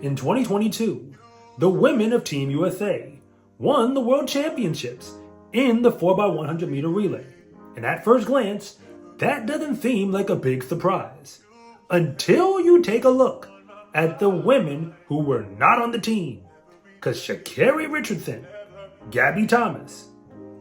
In 2022, the women of Team USA won the World Championships in the 4x100 meter relay. And at first glance, that doesn't seem like a big surprise. Until you take a look at the women who were not on the team. Because Sha'Carri Richardson, Gabby Thomas,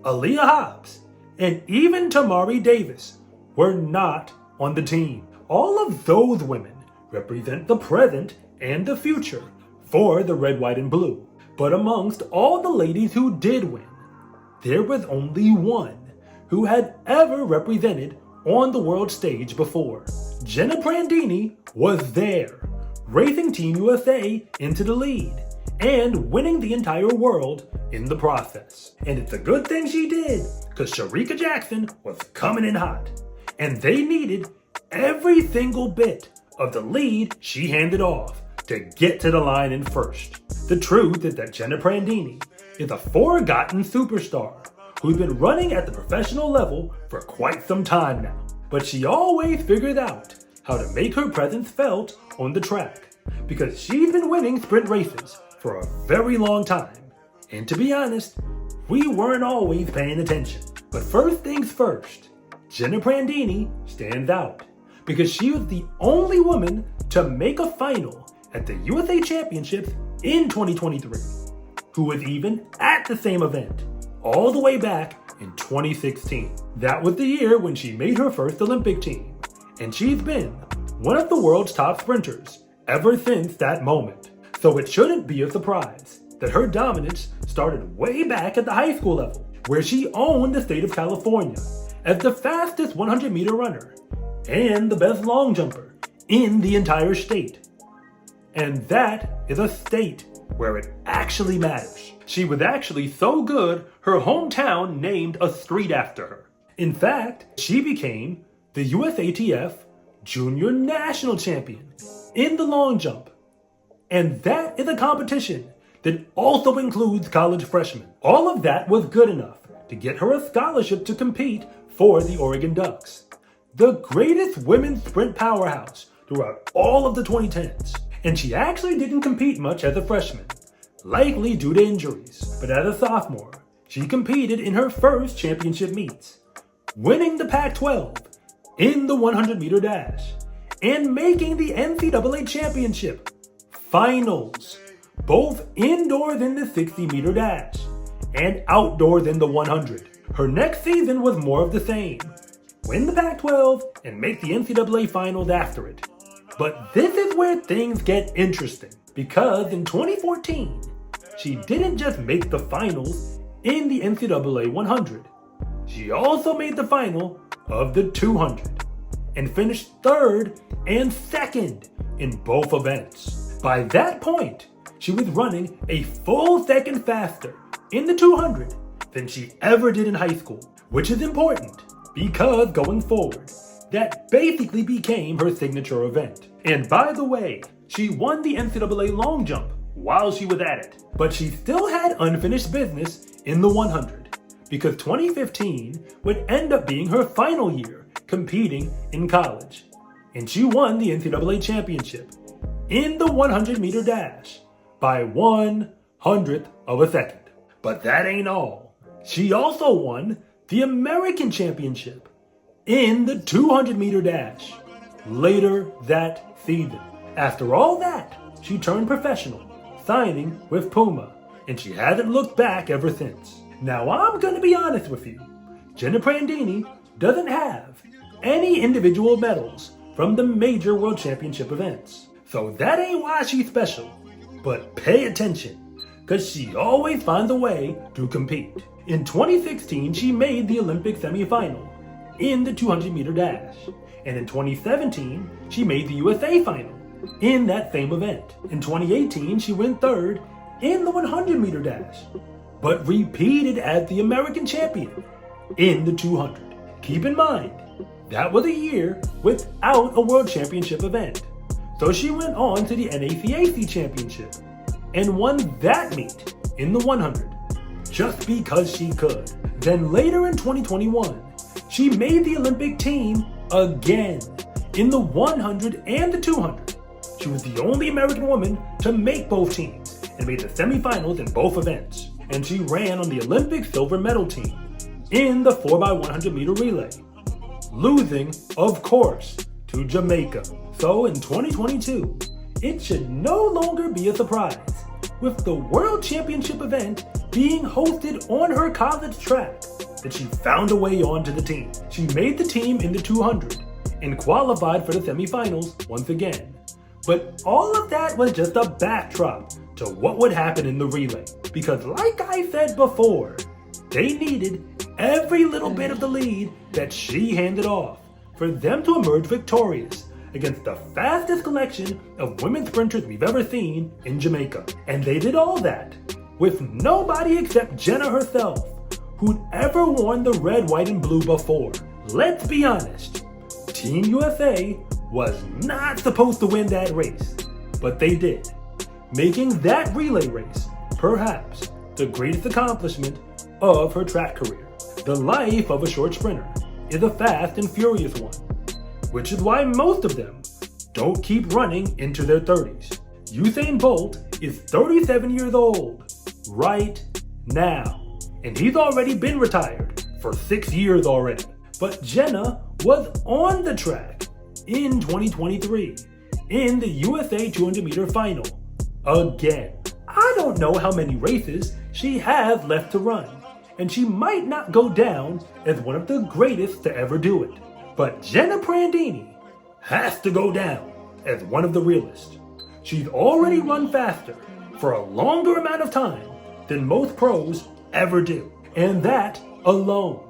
Aaliyah Hobbs, and even Tamari Davis were not on the team. All of those women represent the present and the future for the red, white, and blue. But amongst all the ladies who did win, there was only one who had ever represented on the world stage before. Jenna Prandini was there, racing Team USA into the lead and winning the entire world in the process. And it's a good thing she did, because Shericka Jackson was coming in hot, and they needed every single bit of the lead she handed off to get to the line in first. The truth is that Jenna Prandini is a forgotten superstar who's been running at the professional level for quite some time now. But she always figured out how to make her presence felt on the track, because she's been winning sprint races for a very long time. And to be honest, we weren't always paying attention. But first things first, Jenna Prandini stands out because she was the only woman to make a final at the USA Championships in 2023, who was even at the same event all the way back in 2016. That was the year when she made her first Olympic team, and she's been one of the world's top sprinters ever since that moment. So it shouldn't be a surprise that her dominance started way back at the high school level, where she owned the state of California as the fastest 100-meter runner and the best long jumper in the entire state. And that is a state where it actually matters. She was actually so good, her hometown named a street after her. In fact, she became the USATF Junior National Champion in the long jump. And that is a competition that also includes college freshmen. All of that was good enough to get her a scholarship to compete for the Oregon Ducks, the greatest women's sprint powerhouse throughout all of the 2010s. And she actually didn't compete much as a freshman, likely due to injuries. But as a sophomore, she competed in her first championship meets, winning the Pac-12 in the 100-meter dash and making the NCAA championship finals, both indoors in the 60-meter dash and outdoors in the 100. Her next season was more of the same. Win the Pac-12 and make the NCAA finals after it. But this is where things get interesting, because in 2014, she didn't just make the finals in the NCAA 100. She also made the final of the 200 and finished third and second in both events. By that point, she was running a full second faster in the 200 than she ever did in high school, which is important because going forward, that basically became her signature event. And by the way, she won the NCAA long jump while she was at it. But she still had unfinished business in the 100, because 2015 would end up being her final year competing in college. And she won the NCAA championship in the 100-meter dash by 1/100th of a second. But that ain't all. She also won the American championship in the 200-meter dash later that season. After all that, she turned professional, signing with Puma, and she hasn't looked back ever since. Now I'm gonna be honest with you, Jenna Prandini doesn't have any individual medals from the major world championship events. So that ain't why she's special, but pay attention, cause she always finds a way to compete. In 2016, she made the Olympic semifinal in the 200-meter dash. And in 2017, she made the USA final in that same event. In 2018, she went third in the 100-meter dash, but repeated as the American champion in the 200. Keep in mind, that was a year without a world championship event. So she went on to the NACAC championship and won that meet in the 100 just because she could. Then later in 2021, she made the Olympic team again in the 100 and the 200. She was the only American woman to make both teams and made the semifinals in both events. And she ran on the Olympic silver medal team in the 4x100 meter relay, losing, of course, to Jamaica. So in 2022, it should no longer be a surprise, with the World Championship event being hosted on her college track, that she found a way onto the team. She made the team in the 200 and qualified for the semifinals once again. But all of that was just a backdrop to what would happen in the relay. Because like I said before, they needed every little bit of the lead that she handed off for them to emerge victorious against the fastest collection of women sprinters we've ever seen in Jamaica. And they did all that with nobody except Jenna herself, who'd ever worn the red, white, and blue before. Let's be honest, Team USA was not supposed to win that race, but they did, making that relay race perhaps the greatest accomplishment of her track career. The life of a short sprinter is a fast and furious one, which is why most of them don't keep running into their 30s. Usain Bolt is 37 years old right now, and he's already been retired for 6 years already. But Jenna was on the track in 2023 in the USA 200 meter final again. I don't know how many races she has left to run, and she might not go down as one of the greatest to ever do it. But Jenna Prandini has to go down as one of the realest. She's already run faster for a longer amount of time than most pros ever do. And that alone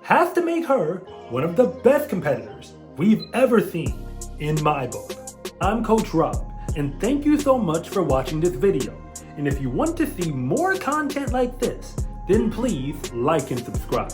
has to make her one of the best competitors we've ever seen in my book. I'm Coach Rob, and thank you so much for watching this video. And if you want to see more content like this, then please like and subscribe.